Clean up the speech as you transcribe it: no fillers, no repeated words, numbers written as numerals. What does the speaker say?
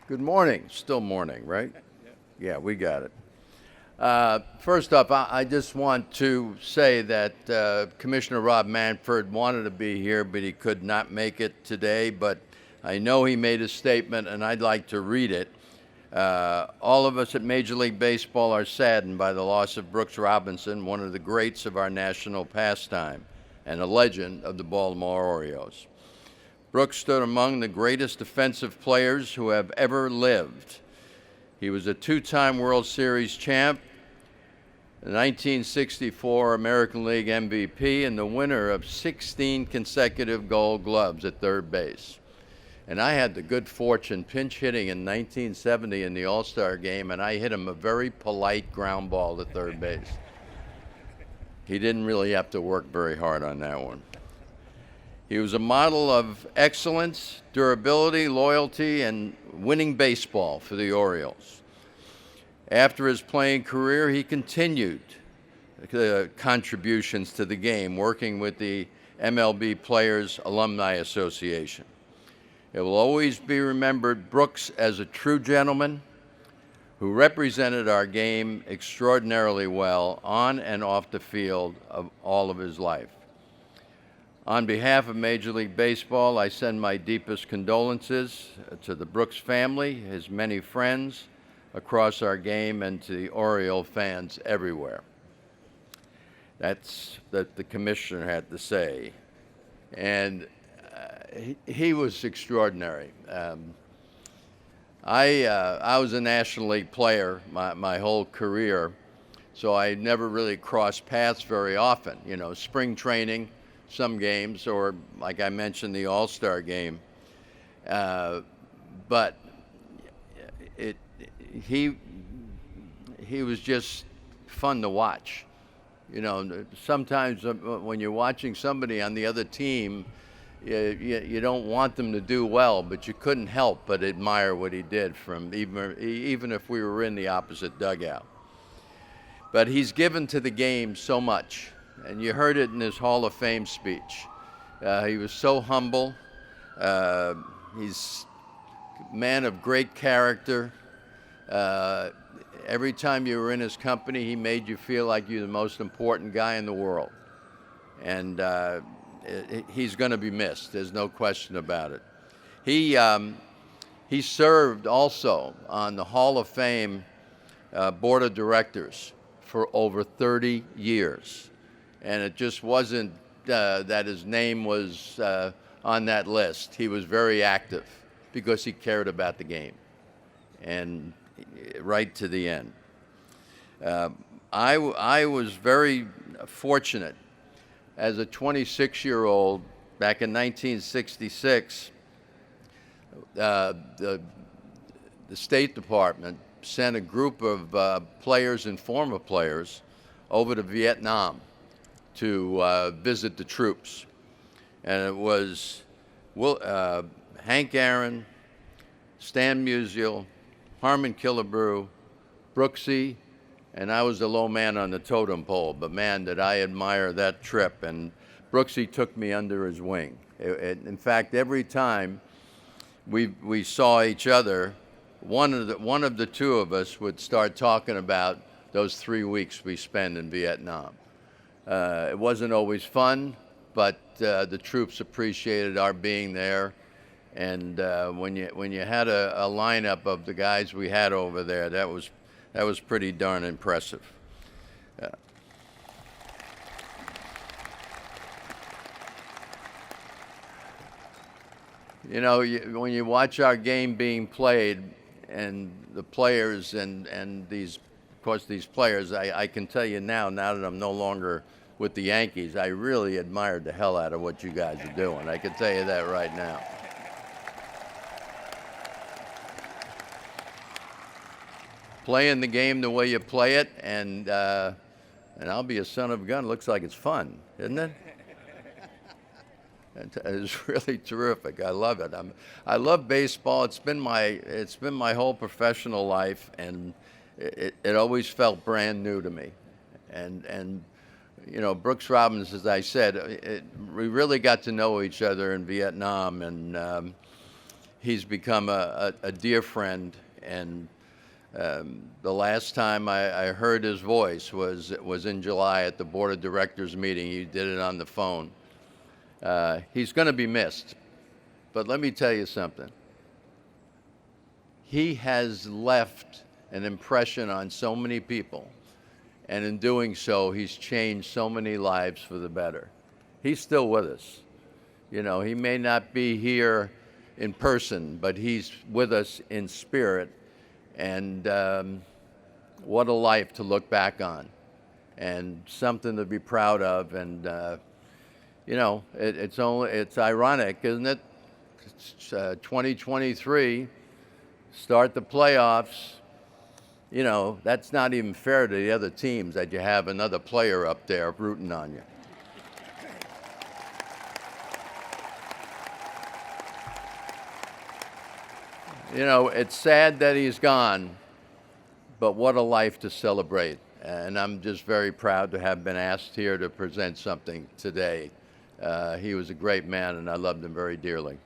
Good morning. Still morning, right? Yeah, we got it. First up, I just want to say that Commissioner Rob Manfred wanted to be here, but he could not make it today. But I know he made a statement, and I'd like to read it. All of us at Major League Baseball are saddened by the loss of Brooks Robinson, one of the greats of our national pastime and a legend of the Baltimore Orioles. Brooks stood among the greatest defensive players who have ever lived. He was a two-time World Series champ, the 1964 American League MVP, and the winner of 16 consecutive Gold Gloves at third base. And I had the good fortune pinch hitting in 1970 in the All-Star game, and I hit him a very polite ground ball to third base. He didn't really have to work very hard on that one. He was a model of excellence, durability, loyalty, and winning baseball for the Orioles. After his playing career, he continued contributions to the game, working with the MLB Players Alumni Association. It will always be remembered Brooks as a true gentleman who represented our game extraordinarily well on and off the field of all of his life. On behalf of Major League Baseball, I send my deepest condolences to the Brooks family, his many friends across our game, and to the Oriole fans everywhere. That's what the commissioner had to say. And he was extraordinary. I was a National League player my whole career, so I never really crossed paths very often. You know, spring training, some games, or like I mentioned, the All-Star game. But he was just fun to watch. You know, sometimes when you're watching somebody on the other team, you don't want them to do well, but you couldn't help but admire what he did, from even if we were in the opposite dugout. But he's given to the game so much, and you heard it in his Hall of Fame speech. He was so humble. He's a man of great character. Every time you were in his company, he made you feel like you're the most important guy in the world. And he's going to be missed. There's no question about it. He served also on the Hall of Fame board of directors for over 30 years. And it just wasn't that his name was on that list. He was very active because he cared about the game, and right to the end. I was very fortunate as a 26-year-old back in 1966. The State Department sent a group of players and former players over to Vietnam to visit the troops. And it was Hank Aaron, Stan Musial, Harmon Killebrew, Brooksy, and I was the low man on the totem pole. But man, did I admire that trip. And Brooksy took me under his wing. In fact, every time we saw each other, one of the two of us would start talking about those 3 weeks we spent in Vietnam. It wasn't always fun, but the troops appreciated our being there. And when you had a lineup of the guys we had over there, that was pretty darn impressive. You know, when you watch our game being played, and the players and these, of course, these players, I can tell you now that I'm no longer with the Yankees, I really admired the hell out of what you guys are doing. I can tell you that right now. Playing the game the way you play it, and I'll be a son of a gun. Looks like it's fun, isn't it? It's really terrific. I love it. I love baseball. It's been my whole professional life, and it always felt brand new to me. And you know, Brooks Robinson, as I said, we really got to know each other in Vietnam, and he's become a dear friend, and the last time I heard his voice was in July at the Board of Directors meeting. He did it on the phone. He's going to be missed, but let me tell you something. He has left an impression on so many people, and in doing so, he's changed so many lives for the better. He's still with us. You know, he may not be here in person, but he's with us in spirit, and what a life to look back on, and something to be proud of. And you know, it's ironic, isn't it? It's 2023, start the playoffs. You know, that's not even fair to the other teams that you have another player up there rooting on you. You know, it's sad that he's gone, but what a life to celebrate. And I'm just very proud to have been asked here to present something today. He was a great man, and I loved him very dearly.